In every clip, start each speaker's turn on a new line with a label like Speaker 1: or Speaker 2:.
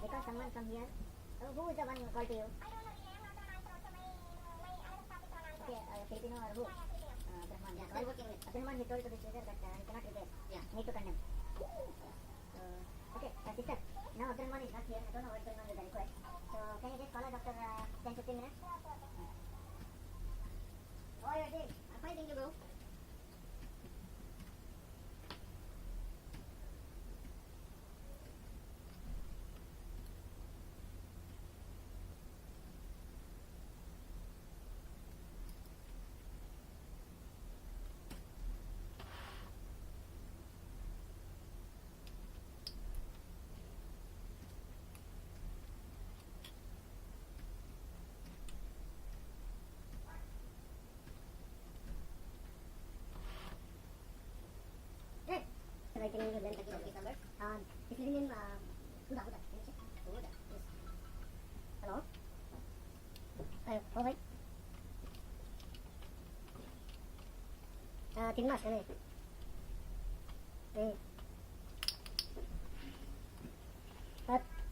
Speaker 1: Because someone from here, who is the one who called to you? Okay, Filipino or who? Abdurrahman. Yeah, while working with Abdurrahman, he told to this user that he cannot repair. Yeah. Need to condemn. Okay, sister. Now Abdurrahman is not here. I don't know what's going on with the request. So can you just call us after 10-15 minutes? Oh, you're there. I'm fine, thank you, bro. Writing in your length again, number. His living name, Huda. Can you check? Huda. Yes. Hello? Oh, wait. Tinmas, ano eh?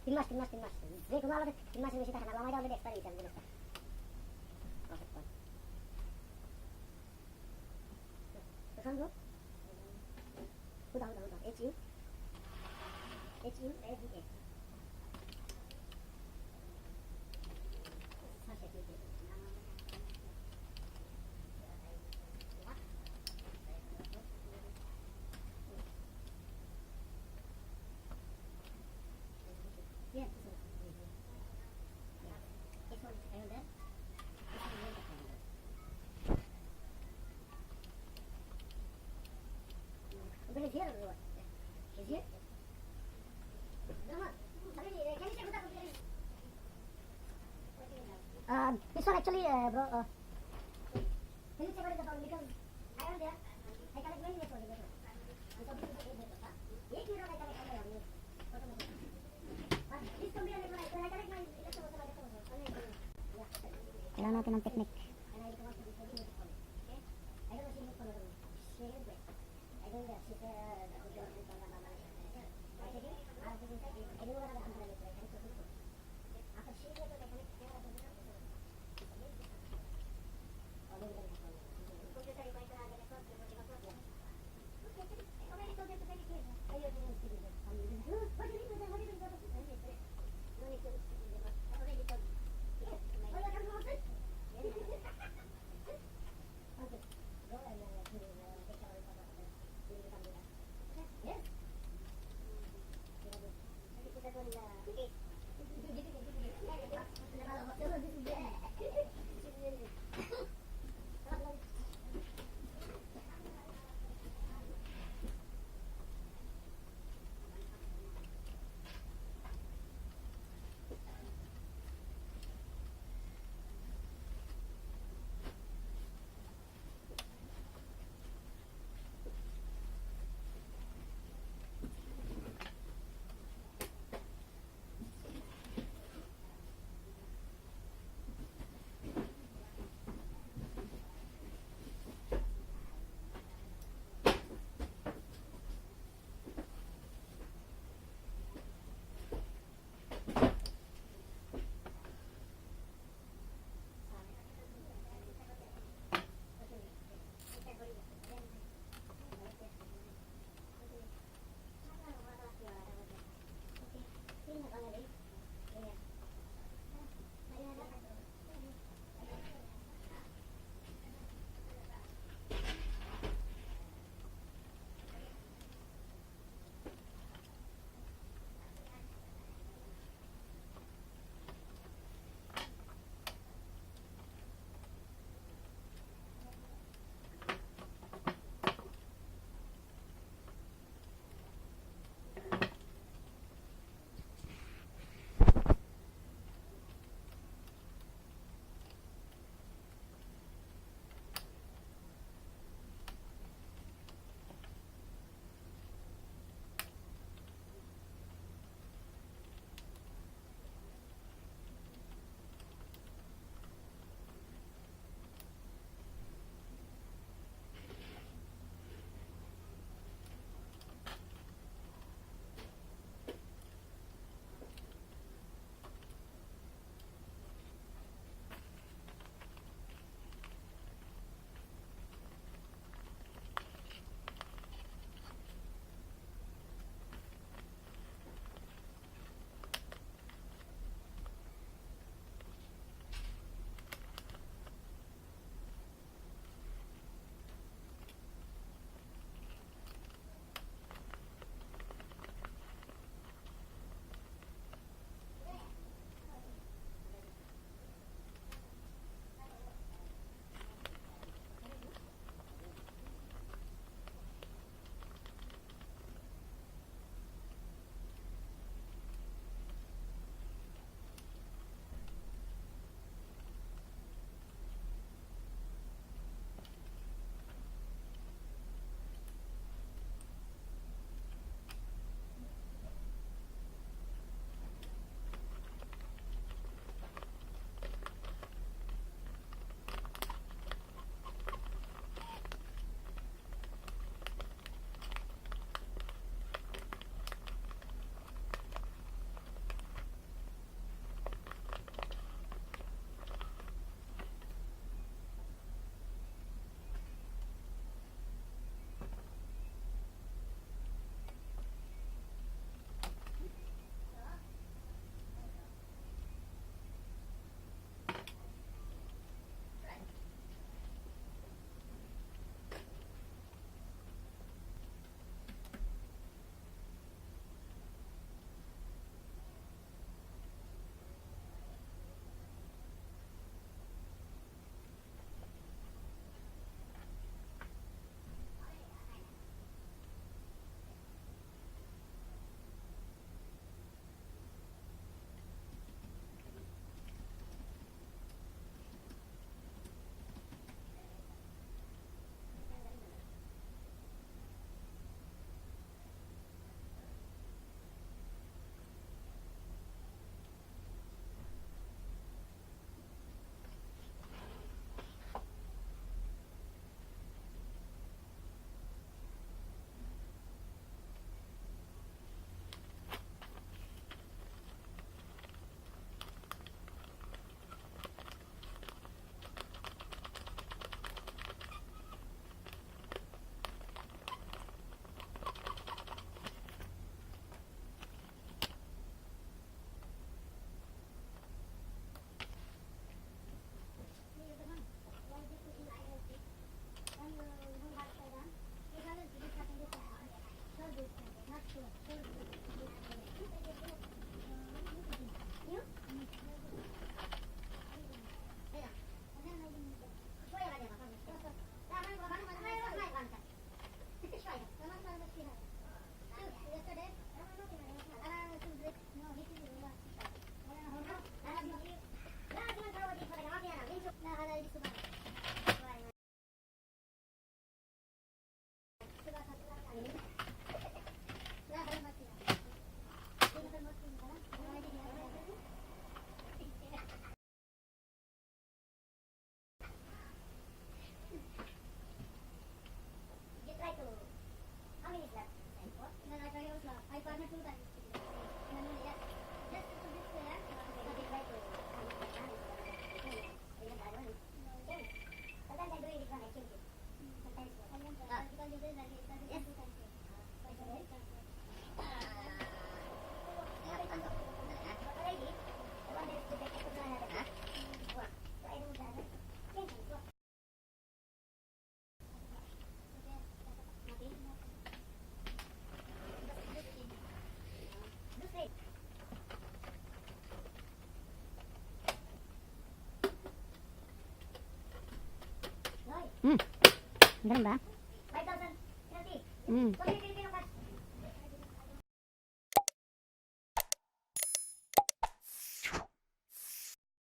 Speaker 1: Tinmas. Jadi kumala ka, Tinmas yung bisita ka, naglamay daw ulit extra reason, binasta. Okay, fine. Saan bro? Huda. H-U? H-U-A-D-A. Is here or what? Is here? This one actually, bro. Can you check what is the problem? Because I am there. I collect many years only. Kailangan natin ng technique.
Speaker 2: Ganun ba?
Speaker 1: 5,000 penalty.
Speaker 2: Mm.
Speaker 1: Completely